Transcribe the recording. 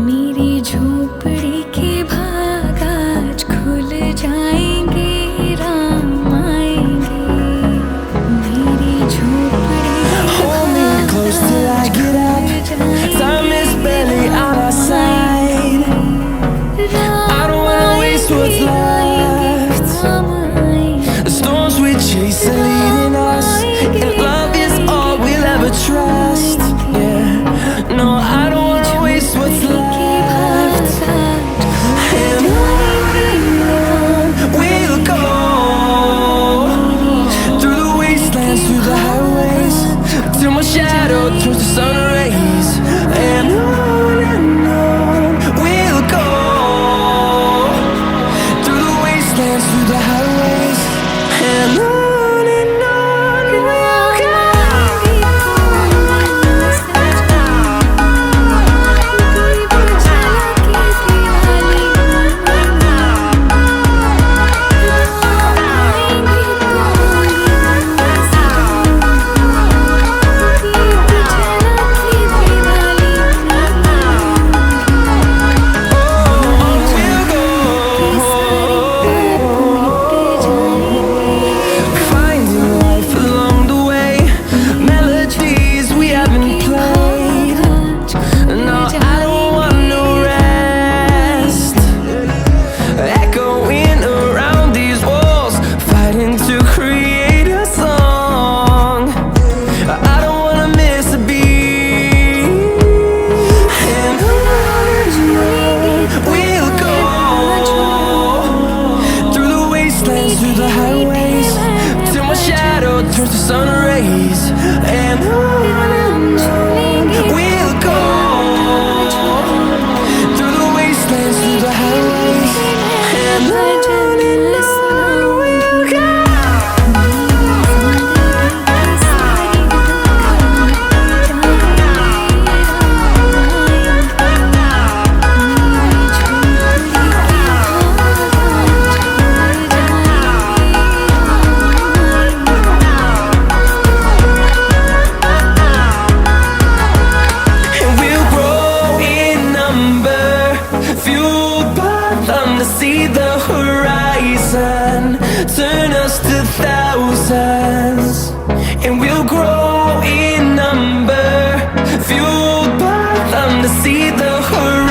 मेरी झोपड़ी के भाग आज खुल जाएंगे, राम आएंगे। मेरी झोपड़ी Hold me close till I get up. Time is barely on our side. I don't wanna waste what's left. The storms we chase are leading us, and love is all we'll ever trust. Yeah, no, I don't wanna waste what's left. And on we'll go, through the wastelands, through the highways, till my shadow turns to sun rays. And on we'll go, through the wastelands, through the highways, and on we'll go. Through the highways, till my shadow turns to sun rays. And on we'll go, through the wastelands, through the highways, and on we'll go. See the horizon turn us to thousands, and we'll grow in number, fueled by them to see the horizon.